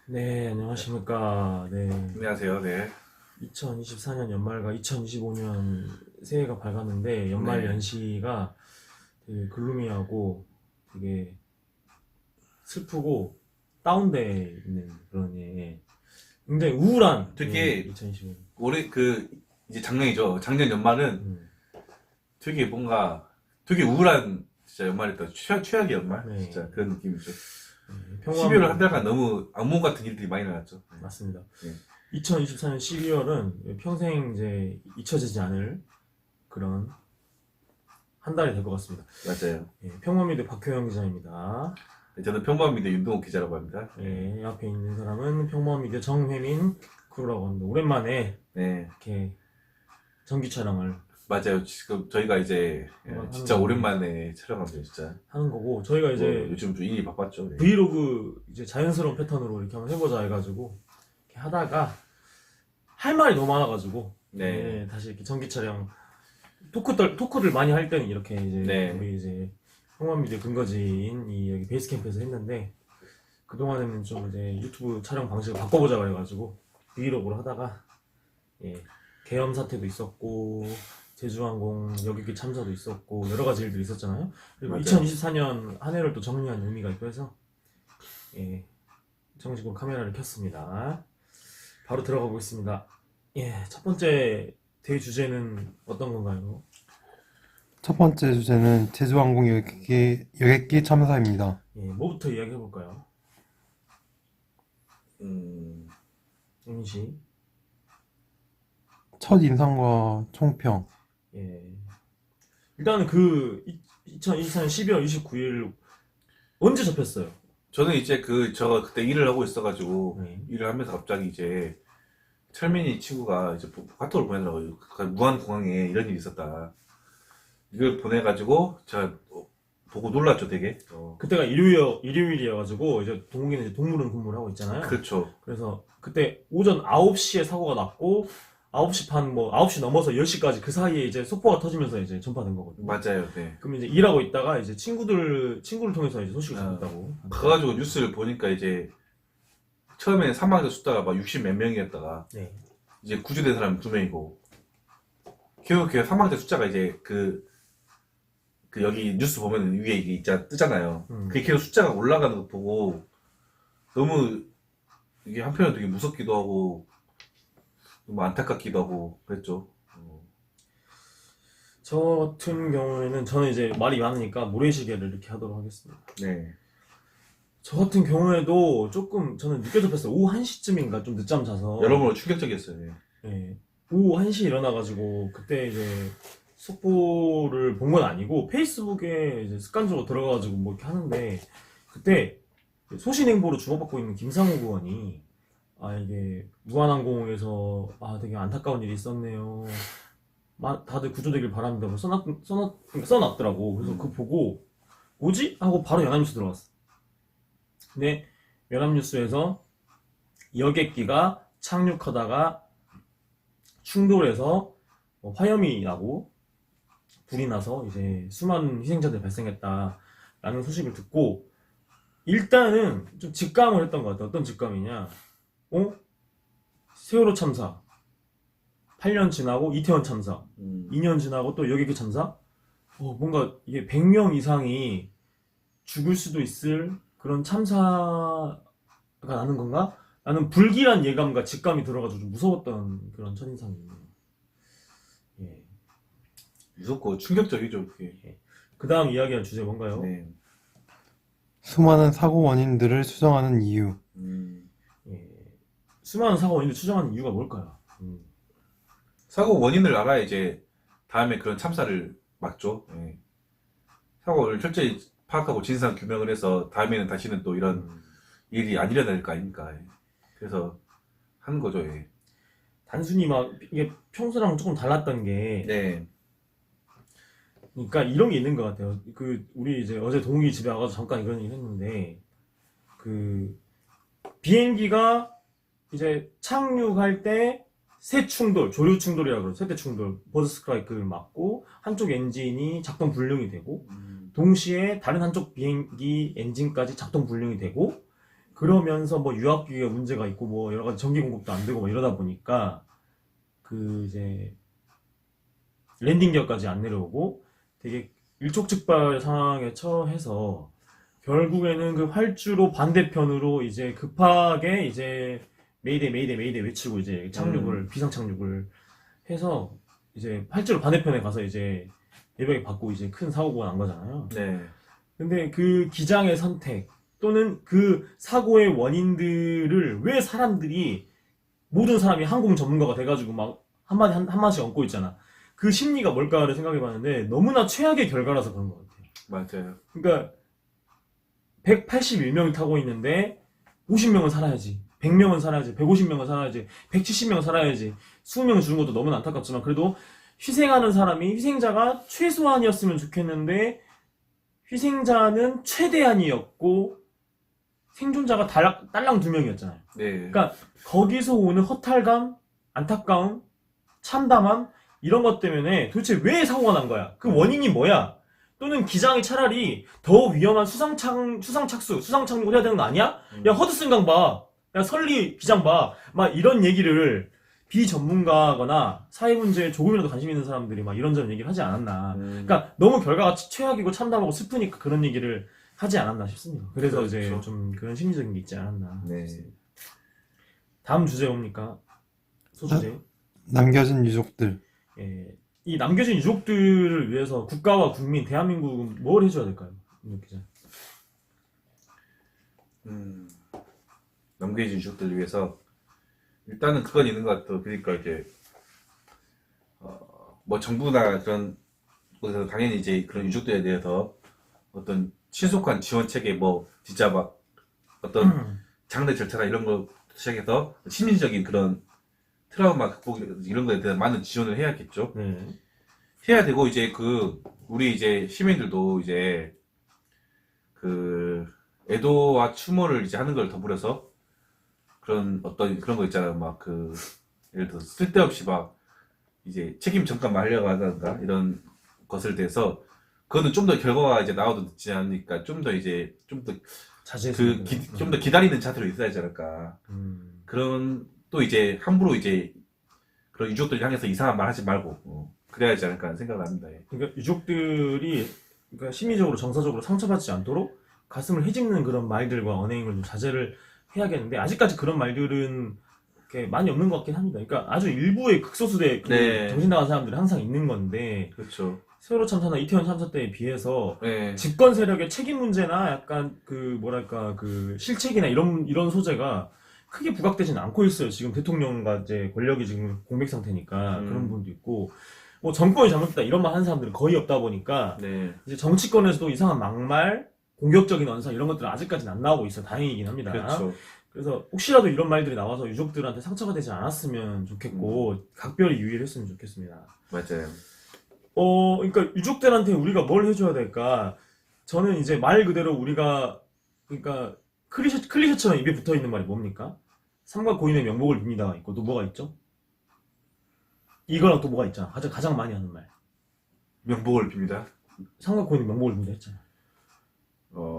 네, 안녕하십니까. 네. 안녕하세요. 네. 2024년 연말과 2025년 새해가 밝았는데, 연말 네. 연시가 되게 글루미하고 되게 슬프고 다운돼 있는 그런, 굉장히 우울한, 되게 2025년. 올해 이제 작년이죠. 작년 연말은 음, 되게 뭔가 되게 우울한 진짜 연말이었다. 최악의 연말. 네. 진짜 그런 느낌이죠. 12월 한 평범한, 달간 너무 악몽 같은 일들이 많이 나왔죠. 맞습니다. 네. 2024년 12월은 평생 이제 잊혀지지 않을 그런 한 달이 될 것 같습니다. 맞아요. 평범미드 박효영 기자입니다. 저는 평범미대 윤동욱 기자라고 합니다. 앞에 있는 사람은 평범미디어 정혜민 크루라고 합니다. 오랜만에 네. 이렇게 전기 촬영을 맞아요. 지금 저희가 이제 진짜 하는 오랜만에 촬영합니다. 진짜. 하는 거고, 저희가 이제 요즘 좀 일이 바빴죠. 네. 브이로그 이제 자연스러운 패턴으로 이렇게 한번 해보자 해가지고 이렇게 하다가 할 말이 너무 많아가지고 네. 다시 이렇게 전기 촬영 토크를 많이 할 때는 이렇게 이제 네. 우리 이제 평범미디어 근거지인 이 여기 베이스 캠프에서 했는데, 그동안에는 좀 이제 유튜브 촬영 방식을 바꿔보자 그래가지고 브이로그로 하다가 계엄 사태도 있었고 제주항공 여객기 참사도 있었고 여러 가지 일들이 있었잖아요. 그리고 맞아요. 2024년 한 해를 또 정리한 의미가 있고 해서 정식으로 카메라를 켰습니다. 바로 들어가 보겠습니다. 첫 번째 대주제는 어떤 건가요? 첫 번째 주제는 제주항공 여객기 참사입니다. 뭐부터 이야기해 볼까요? 음, 임시. 첫 인상과 총평. 일단은 2024년 12월 29일 언제 접했어요? 저는 이제 제가 그때 일을 하고 있어가지고, 네. 일을 하면서 갑자기 이제, 철민이 친구가 이제 카톡을 보내더라고요. 무안공항에 이런 일이 있었다. 이걸 보내가지고, 제가 보고 놀랐죠, 되게. 그때가 일요일이어가지고 이제 동욱이는 이제 동물원 근무를 하고 있잖아요. 그렇죠. 그래서 그때 오전 9시에 사고가 났고 9시 반 9시 넘어서 10시까지 그 사이에 이제 속보가 터지면서 이제 전파된 거거든요. 맞아요, 네. 그럼 이제 일하고 있다가 이제 친구를 통해서 이제 소식을 듣다고. 가가지고 뉴스를 보니까 이제, 처음에는 사망자 숫자가 막 60 몇 명이었다가, 네. 이제 구조된 사람은 2명이고, 결국 그 사망자 숫자가 이제 여기 뉴스 보면 위에 이게 뜨잖아요. 그게 계속 숫자가 올라가는 거 보고 너무 이게 한편으로 되게 무섭기도 하고 너무 안타깝기도 하고 그랬죠. 저 같은 경우에는 저는 이제 말이 많으니까 모래시계를 이렇게 하도록 하겠습니다. 네. 저 같은 경우에도 조금 저는 늦게 접했어요. 오후 1시쯤인가 좀 늦잠 자서. 여러모로 충격적이었어요. 네. 네. 오후 1시에 일어나가지고 그때 이제 속보를 본 건 아니고 페이스북에 이제 습관적으로 들어가가지고 뭐 이렇게 하는데, 그때 소신행보로 주목받고 있는 김상우 의원이 이게 무한항공에서 되게 안타까운 일이 있었네요. 다들 구조되길 바랍니다. 뭐 써놨더라고. 그래서 그거 보고 뭐지? 하고 바로 연합뉴스 들어갔어. 근데 연합뉴스에서 여객기가 착륙하다가 충돌해서 화염이 나고 불이 나서 이제 수많은 희생자들이 발생했다라는 소식을 듣고 일단은 좀 직감을 했던 것 같아요. 어떤 직감이냐? 세월호 참사 8년 지나고 이태원 참사 2년 지나고 또 여객기 참사, 뭔가 이게 100명 이상이 죽을 수도 있을 그런 참사가 나는 건가? 라는 불길한 예감과 직감이 들어가지고 좀 무서웠던 그런 첫인상이에요. 무섭고 충격적이죠. 그게. 그 다음 이야기할 주제 뭔가요? 네. 수많은 사고 원인들을 추정하는 이유. 수많은 사고 원인을 추정하는 이유가 뭘까요? 사고 원인을 알아야 이제 다음에 그런 참사를 막죠. 네. 사고를 철저히 파악하고 진상 규명을 해서 다음에는 다시는 또 이런 일이 안 일어날 거 아닙니까. 그래서 하는 거죠. 예. 단순히 막 이게 평소랑 조금 달랐던 게, 네. 그러니까 이런 게 있는 것 같아요. 우리 이제 어제 동욱이 집에 와가지고 잠깐 이런 얘기 했는데, 비행기가 이제 착륙할 때 세 충돌, 조류 충돌이라고 그러죠. 세대 충돌, 버드 스트라이크를 맞고 한쪽 엔진이 작동 불능이 되고, 동시에 다른 한쪽 비행기 엔진까지 작동 불능이 되고, 그러면서 뭐 유학비에 문제가 있고 뭐 여러 가지 전기 공급도 안 되고 뭐 이러다 보니까 그 이제 랜딩 기어까지 안 내려오고 되게 일촉즉발 상황에 처해서 결국에는 그 활주로 반대편으로 이제 급하게 이제 메이데이 외치고 이제 착륙을 비상 착륙을 해서 이제 활주로 반대편에 가서 이제 예병이 받고 이제 큰 사고가 난 거잖아요. 네. 근데 그 기장의 선택 또는 그 사고의 원인들을 왜 사람들이 모든 사람이 항공 전문가가 돼가지고 막 한마디씩 얹고 있잖아. 그 심리가 뭘까를 생각해봤는데 너무나 최악의 결과라서 그런 것 같아요. 맞아요. 그러니까 181명이 타고 있는데 50명은 살아야지, 100명은 살아야지, 150명은 살아야지, 170명은 살아야지. 20명 죽은 것도 너무나 안타깝지만 그래도 희생하는 사람이 희생자가 최소한이었으면 좋겠는데 희생자는 최대한이었고 생존자가 딸랑 2명이었잖아요. 네. 그러니까 거기서 오는 허탈감, 안타까움, 참담함 이런 것 때문에 도대체 왜 사고가 난 거야? 그 원인이 뭐야? 또는 기장이 차라리 더 위험한 수상 착륙을 해야 되는 거 아니야? 야 허드슨강 봐, 야 설리 기장 봐, 막 이런 얘기를 비전문가거나 사회 문제에 조금이라도 관심 있는 사람들이 막 이런저런 얘기를 하지 않았나. 그러니까 너무 결과가 최악이고 참담하고 슬프니까 그런 얘기를 하지 않았나 싶습니다. 그래서 그렇죠. 이제 좀 그런 심리적인 게 있지 않았나 네. 싶습니다. 다음 주제 뭡니까? 소주제. 남겨진 유족들. 예, 이 남겨진 유족들을 위해서 국가와 국민, 대한민국은 뭘 해줘야 될까요? 윤 기자. 남겨진 유족들을 위해서 일단은 그건 있는 것 같아요. 그러니까 이제 뭐 정부나 그런 곳에서 당연히 이제 그런 유족들에 대해서 어떤 신속한 지원 체계, 뭐 진짜 막 어떤 장례 절차나 이런 거 시작해서 심리적인 그런 트라우마 극복 이런 거에 대한 많은 지원을 해야겠죠. 네. 해야 되고 이제 우리 이제 시민들도 이제 그 애도와 추모를 이제 하는 걸 더불어서 그런 어떤 그런 거 있잖아요. 막 예를 들어 쓸데없이 막 이제 책임 전가만 하려고 하던가 이런 것을 대해서 그거는 좀 더 결과가 이제 나와도 늦지 않으니까 좀 더 자제해서. 좀 더 기다리는 자세로 있어야 하지 않을까. 그런 또 이제 함부로 이제 그런 유족들 향해서 이상한 말 하지 말고 그래야 하지 않을까 하는 생각을 합니다. 예. 그러니까 유족들이 그러니까 심리적으로 정서적으로 상처받지 않도록 가슴을 헤집는 그런 말들과 언행을 좀 자제를 해야겠는데 아직까지 그런 말들은 이렇게 많이 없는 것 같긴 합니다. 그러니까 아주 일부의 극소수의 네. 정신 나간 사람들이 항상 있는 건데 그렇죠. 세월호 참사나 이태원 참사 때에 비해서 네. 집권 세력의 책임 문제나 약간 실책이나 이런 소재가 크게 부각되지는 않고 있어요. 지금 대통령과 이제 권력이 지금 공백 상태니까 그런 부분도 있고 뭐 정권이 잘못됐다 이런 말 하는 사람들은 거의 없다 보니까 네. 이제 정치권에서도 이상한 막말, 공격적인 언사 이런 것들은 아직까지는 안 나오고 있어 다행이긴 합니다. 그렇죠. 그래서 혹시라도 이런 말들이 나와서 유족들한테 상처가 되지 않았으면 좋겠고 각별히 유의를 했으면 좋겠습니다. 맞아요. 그러니까 유족들한테 우리가 뭘 해줘야 될까? 저는 이제 말 그대로 우리가 그러니까 클리셰처럼 입에 붙어 있는 말이 뭡니까? 삼가 고인의 명복을 빕니다가 있고 또 뭐가 있죠? 이거랑 또 뭐가 있잖아. 가장 많이 하는 말. 명복을 빕니다. 삼가 고인의 명복을 빕니다 했잖아.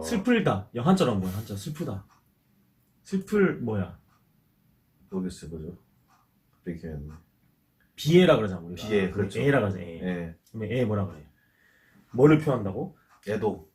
슬플다. 한자랑 뭐야? 한자 슬프다. 모르겠어요, 뭐죠? 갑자기 기억이 안 나네. 비애라 그러잖아 우리가. 비애, 그렇죠. 애라 그러잖아. 애. 예. 그러면 애 뭐라 그래? 뭐를 표현한다고? 애도.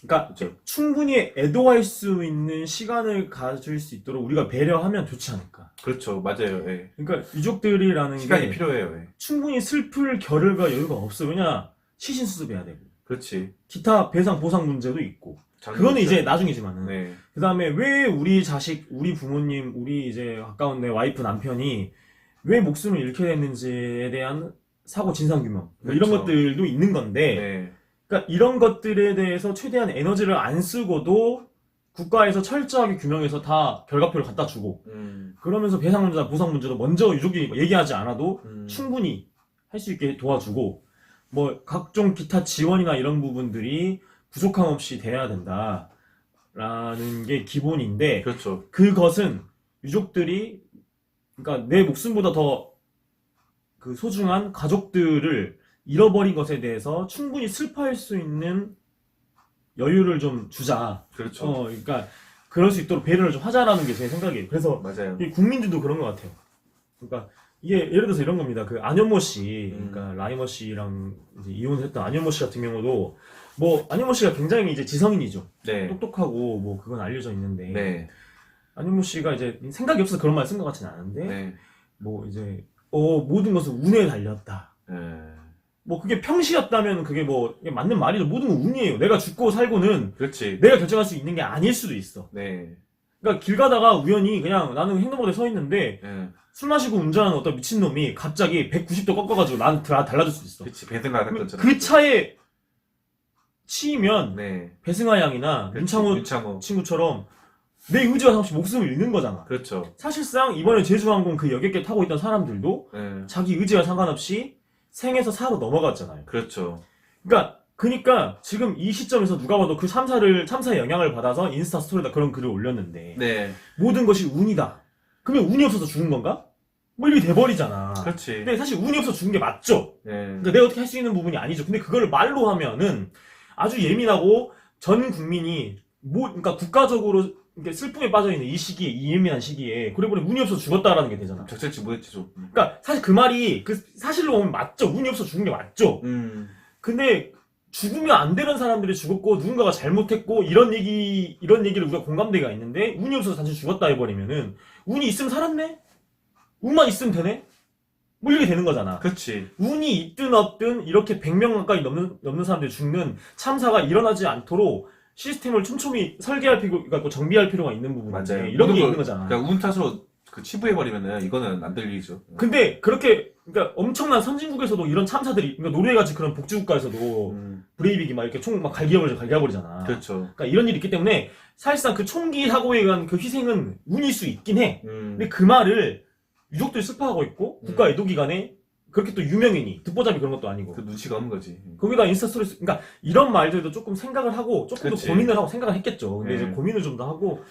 그러니까 그렇죠. 충분히 애도할 수 있는 시간을 가질 수 있도록 우리가 배려하면 좋지 않을까. 그렇죠, 맞아요. 예. 그러니까 유족들이라는 시간이 게 필요해요. 예. 충분히 슬플 겨를과 여유가 없어. 왜냐 시신 수습해야 되고 그렇지. 기타 배상 보상 문제도 있고 그거는 이제 나중이지만은 네. 그 다음에 왜 우리 자식, 우리 부모님, 우리 이제 가까운 내 와이프 남편이 왜 목숨을 잃게 됐는지에 대한 사고 진상규명 이런 그렇죠. 것들도 있는 건데 네. 그러니까 이런 것들에 대해서 최대한 에너지를 안 쓰고도 국가에서 철저하게 규명해서 다 결과표를 갖다 주고 그러면서 배상 문제나 보상 문제도 먼저 유족이 얘기하지 않아도 충분히 할 수 있게 도와주고 뭐 각종 기타 지원이나 이런 부분들이 부족함 없이 돼야 된다라는 게 기본인데 그렇죠. 그것은 유족들이 그러니까 내 목숨보다 더 그 소중한 가족들을 잃어버린 것에 대해서 충분히 슬퍼할 수 있는 여유를 좀 주자. 그렇죠. 그러니까 그럴 수 있도록 배려를 좀 하자라는 게 제 생각이에요. 그래서 맞아요. 이 국민들도 그런 것 같아요. 그러니까 이게 예를 들어서 이런 겁니다. 그 안현모 씨, 그러니까 라이머 씨랑 이제 이혼했던 안현모 씨 같은 경우도 뭐 안현모 씨가 굉장히 이제 지성인이죠. 네. 똑똑하고 뭐 그건 알려져 있는데 네. 안현모 씨가 이제 생각이 없어서 그런 말 쓴 것 같지는 않은데 네. 뭐 이제 모든 것은 운에 달렸다. 네. 뭐 그게 평시였다면 그게 뭐 이게 맞는 말이죠. 모든 건 운이에요. 내가 죽고 살고는 그렇지. 내가 결정할 수 있는 게 아닐 수도 있어. 네. 그러니까 길 가다가 우연히 그냥 나는 횡단보도에 서 있는데 네. 술 마시고 운전하는 어떤 미친놈이 갑자기 190도 꺾어가지고 난 달라질 수 있어. 그렇지. 배등가 한 것처럼. 그 차에 치이면 네. 배승하 양이나 그렇지. 윤창호 윤창호. 친구처럼 내 의지와 상관없이 목숨을 잃는 거잖아. 그렇죠. 사실상 이번에 제주항공 그 여객기 타고 있던 사람들도 네. 자기 의지와 상관없이 생에서 사로 넘어갔잖아요. 그렇죠. 그러니까 지금 이 시점에서 누가 봐도 그 참사의 영향을 받아서 인스타 스토리에다 그런 글을 올렸는데 네. 모든 것이 운이다. 그러면 운이 없어서 죽은 건가? 뭐 이렇게 돼버리잖아. 그렇지. 근데 사실 운이 없어서 죽은 게 맞죠. 네. 그러니까 내가 어떻게 할 수 있는 부분이 아니죠. 근데 그거를 말로 하면은 아주 예민하고 전 국민이 그러니까 국가적으로 이렇게 슬픔에 빠져 있는 이 시기에, 이 예민한 시기에 그래버리 운이 없어서 죽었다라는 게 되잖아. 적절치 못했지 좀. 그러니까 사실 그 말이 그 사실로 보면 맞죠. 운이 없어서 죽은 게 맞죠. 근데 죽으면 안 되는 사람들이 죽었고 누군가가 잘못했고 이런 얘기를 우리가 공감대가 있는데 운이 없어서 단순히 죽었다 해버리면은 운이 있으면 살았네? 운만 있으면 되네? 뭐 이렇게 되는 거잖아. 그렇지. 운이 있든 없든 이렇게 100명 가까이 넘는 사람들이 죽는 참사가 일어나지 않도록 시스템을 촘촘히 설계할 필요가 있고 정비할 필요가 있는 부분인데 맞아요. 이런 게 모든 있는 거잖아. 그러니까 운 탓으로 그 치부해버리면은 이거는 안 될 일이죠. 근데 그렇게 그러니까 엄청난 선진국에서도 이런 참사들이 그러니까 노르웨이같이 그런 복지국가에서도 브레이빅이 막 이렇게 총 막 갈겨버리잖아. 그렇죠. 그러니까 이런 일이 있기 때문에 사실상 그 총기 사고에 의한 그 희생은 운일 수 있긴 해. 근데 그 말을 유족들이 슬퍼하고 있고 국가 애도기관에 그렇게 또 유명인이 듣보잡이 그런 것도 아니고 그 눈치가 없는 거지. 거기다 인스타 스토리 그러니까 이런 말들도 조금 생각을 하고 조금 그치. 더 고민을 하고 생각을 했겠죠. 근데 이제 고민을 좀 더 하고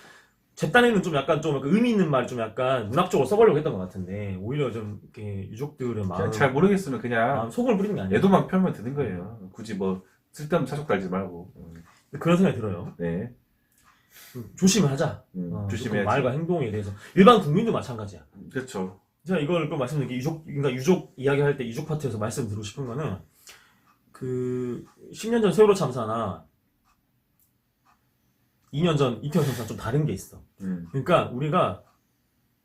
제 딴에는 좀 약간 의미 있는 말을 좀 약간 문학적으로 써보려고 했던 것 같은데 오히려 좀 이렇게 유족들의 마음 잘 모르겠으면 그냥 속을 뿌리는 게 아니에요. 애도만 펴면 되는 거예요. 굳이 뭐 쓸데없는 사족 달지 말고. 그런 생각이 들어요. 네. 조심을 하자. 조심해야지. 말과 행동에 대해서 일반 국민도 마찬가지야. 그렇죠. 제가 이걸 또 말씀드린 게 그러니까 유족 이야기할 때 유족 파트에서 말씀드리고 싶은 거는 그 10년 전 세월호 참사나 2년 전 이태원 참사는 좀 다른 게 있어. 그러니까 우리가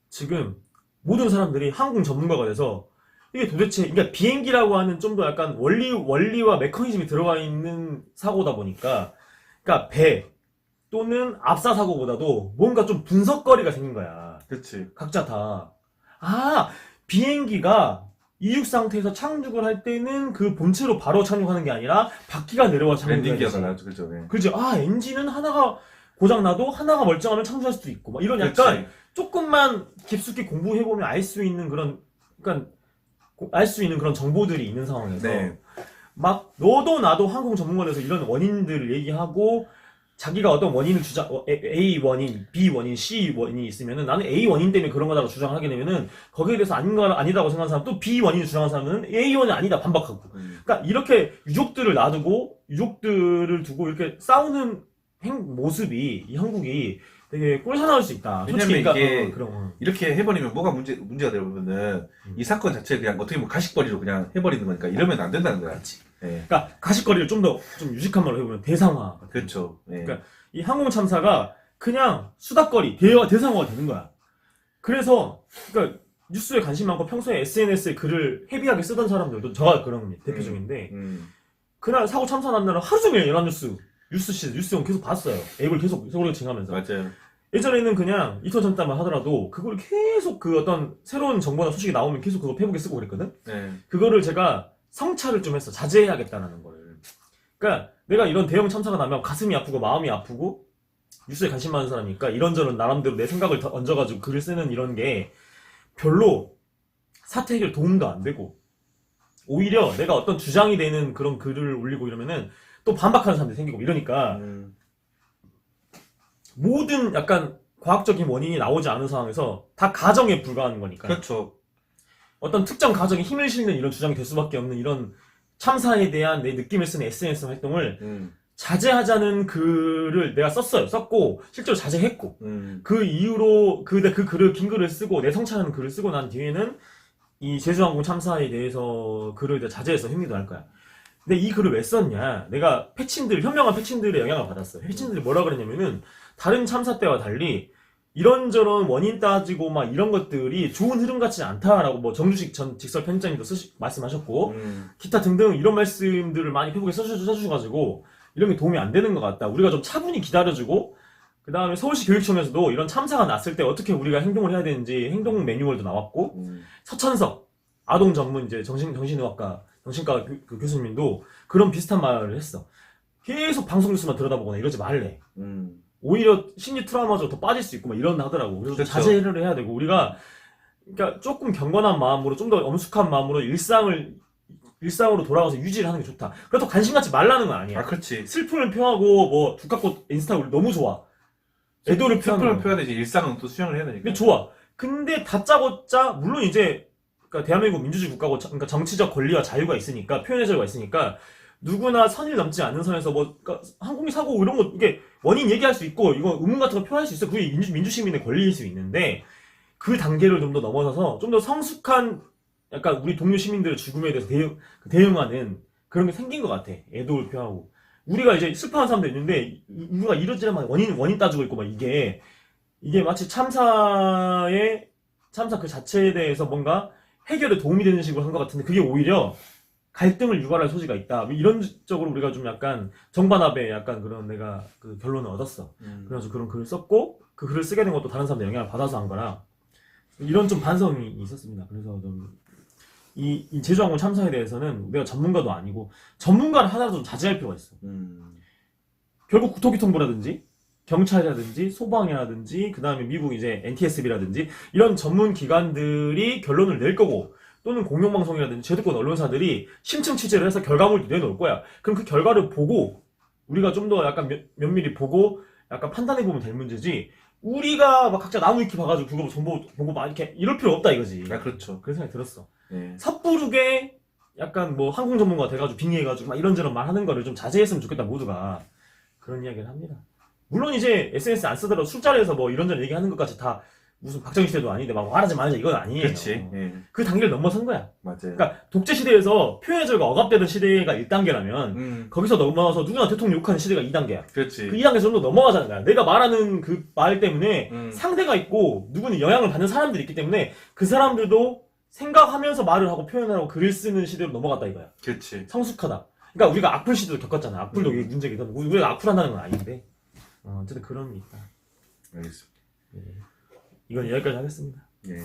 지금 모든 사람들이 항공 전문가가 돼서 이게 도대체 그러니까 비행기라고 하는 좀 더 약간 원리와 메커니즘이 들어가 있는 사고다 보니까 그러니까 배 또는 압사 사고보다도 뭔가 좀 분석거리가 생긴 거야. 그렇지. 각자 다. 비행기가 이륙 상태에서 착륙을 할 때는 그 본체로 바로 착륙하는 게 아니라 바퀴가 내려와 랜딩 착륙해야지. 기어가 나죠. 그렇죠. 네. 그렇지. 엔진은 하나가 고장나도 하나가 멀쩡하면 착륙할 수도 있고 막 이런 약간 그렇지. 조금만 깊숙이 공부해보면 알 수 있는 그런 그러니까 알 수 있는 그런 정보들이 있는 상황에서 네. 막 너도 나도 항공 전문가에서 이런 원인들을 얘기하고 자기가 어떤 원인을 A 원인, B 원인, C 원인이 있으면은 나는 A 원인 때문에 그런 거다라고 주장하게 되면은 거기에 대해서 아니다고 생각하는 사람 또 B 원인을 주장하는 사람은 A 원인 아니다 반박하고. 그러니까 이렇게 유족들을 놔두고 유족들을 두고 이렇게 싸우는 모습이 이 한국이 되게 꼴사나울 수 있다. 왜냐면 그러니까, 이게 그런 이렇게 해버리면 뭐가 문제가 되면은 이 사건 자체 그냥 어떻게 보면 가식거리로 그냥 해버리는 거니까 이러면 안 된다는 거야. 그렇지. 네. 그러니까 가식거리를 좀 더 좀 유식한 말로 해보면 대상화. 그렇죠. 네. 그러니까 이 항공 참사가 그냥 수다거리, 대상화가 되는 거야. 그래서 그러니까 뉴스에 관심 많고 평소에 SNS에 글을 헤비하게 쓰던 사람들도 저가 그런 대표적인데 그날 사고 참사 난 날은 하루 종일 뉴스용 계속 봤어요. 앱을 계속 서울징하면서. 맞아요. 예전에는 그냥 이틀 전까만 하더라도 그걸 계속 그 어떤 새로운 정보나 소식이 나오면 계속 그거 페이북에 쓰고 그랬거든. 네. 그거를 제가 성찰을 좀 했어. 자제해야겠다라는 거를. 그러니까 내가 이런 대형 참사가 나면 가슴이 아프고 마음이 아프고 뉴스에 관심 많은 사람이니까 이런저런 나름대로 내 생각을 얹어가지고 글을 쓰는 이런 게 별로 사태 해결 도움도 안 되고 오히려 내가 어떤 주장이 되는 그런 글을 올리고 이러면은 또 반박하는 사람들이 생기고 이러니까 모든 약간 과학적인 원인이 나오지 않은 상황에서 다 가정에 불과한 거니까. 그렇죠. 어떤 특정 가정에 힘을 실는 이런 주장이 될 수밖에 없는 이런 참사에 대한 내 느낌을 쓰는 SNS 활동을 자제하자는 글을 내가 썼고 실제로 자제했고 음. 그 이후로 그 글을 긴 글을 쓰고 내 성찰하는 글을 쓰고 난 뒤에는 이 제주항공 참사에 대해서 글을 내가 자제해서 행위도 할 거야. 근데 이 글을 왜 썼냐? 내가 현명한 패친들의 영향을 받았어. 패친들이 뭐라 그랬냐면은 다른 참사 때와 달리 이런저런 원인 따지고 막 이런 것들이 좋은 흐름 같지 않다라고 뭐 정주식 전 직설 편집장님도 말씀하셨고 기타 등등 이런 말씀들을 많이 페북에 써주셔가지고 이런 게 도움이 안 되는 것 같다. 우리가 좀 차분히 기다려주고 그 다음에 서울시 교육청에서도 이런 참사가 났을 때 어떻게 우리가 행동을 해야 되는지 행동 매뉴얼도 나왔고 서천석 아동 전문 이제 정신의학과 정신과 그 교수님도 그런 비슷한 말을 했어. 계속 방송 뉴스만 들여다보거나 이러지 말래. 오히려 심리 트라우마로 더 빠질 수 있고 막 이런 하더라고. 그래서 좀 그쵸. 자제를 해야 되고 우리가 그러니까 조금 경건한 마음으로 좀 더 엄숙한 마음으로 일상으로 돌아가서 유지를 하는 게 좋다. 그렇다고 관심 갖지 말라는 건 아니야. 아, 그렇지. 슬픔을 표하고 뭐 두카꽃 인스타 우리 너무 좋아. 애도를 슬픔을 표하는 거. 표현해야지 일상은 또 수용을 해야 되니까. 그게 좋아. 근데 다짜고짜 물론 이제 그러니까 대한민국 민주주의 국가고 그러니까 정치적 권리와 자유가 있으니까 표현의 자유가 있으니까 누구나 선을 넘지 않는 선에서 뭐 그러니까 항공기 사고 이런 거 이게 원인 얘기할 수 있고 이거 의문 같은 거 표현할 수 있어. 그게 민주 시민의 권리일 수 있는데 그 단계를 좀 더 넘어서서 좀 더 성숙한 약간 우리 동료 시민들의 죽음에 대해서 대응하는 그런 게 생긴 것 같아. 애도를 표하고 우리가 이제 슬퍼하는 사람도 있는데 우리가 이러지만 원인 따지고 있고 막 이게 마치 참사 그 자체에 대해서 뭔가 해결에 도움이 되는 식으로 한 것 같은데 그게 오히려 갈등을 유발할 소지가 있다. 이런 쪽으로 우리가 좀 약간 정반합의 약간 그런 내가 그 결론을 얻었어. 그래서 그런 글을 썼고 그 글을 쓰게 된 것도 다른 사람들 영향을 받아서 한 거라 이런 좀 반성이 있었습니다. 그래서 좀 이 제주항공 참사에 대해서는 내가 전문가도 아니고 전문가를 하나라도 좀 자제할 필요가 있어. 결국 국토교통부라든지 경찰이라든지 소방이라든지 그 다음에 미국 이제 NTSB라든지 이런 전문 기관들이 결론을 낼 거고 또는 공영방송이라든지 제도권 언론사들이 심층 취재를 해서 결과물도 내놓을 거야. 그럼 그 결과를 보고 우리가 좀 더 약간 면밀히 보고 약간 판단해보면 될 문제지 우리가 막 각자 나무 위키 봐가지고 그거 정보 막 이렇게 이럴 필요 없다 이거지. 아, 그렇죠. 그런 생각이 들었어. 네. 섣부르게 약간 뭐 항공 전문가 돼가지고 빙의해가지고 막 이런저런 말하는 거를 좀 자제했으면 좋겠다 모두가 그런 이야기를 합니다. 물론 이제 SNS 안 쓰더라도 술자리에서 뭐 이런저런 얘기하는 것까지 다 무슨 박정희 시대도 아닌데 막 말하지 말자 이건 아니에요. 그렇지. 예. 그 단계를 넘어선 거야. 맞아요. 그러니까 독재 시대에서 표현의 자유가 억압되던 시대가 1단계라면 거기서 넘어가서 누구나 대통령 욕하는 시대가 2단계야. 그렇지. 그 2단계 정도 넘어가자는 거야. 내가 말하는 그 말 때문에 상대가 있고 누구는 영향을 받는 사람들이 있기 때문에 그 사람들도 생각하면서 말을 하고 표현을 하고 글을 쓰는 시대로 넘어갔다 이거야. 그렇지. 성숙하다. 그러니까 우리가 악플 시대도 겪었잖아. 악플도 이게 문제가 있던 우리가 악플한다는 건 아닌데 어쨌든 그런 게 있다. 알겠습니다. 이건 여기까지 하겠습니다. 예.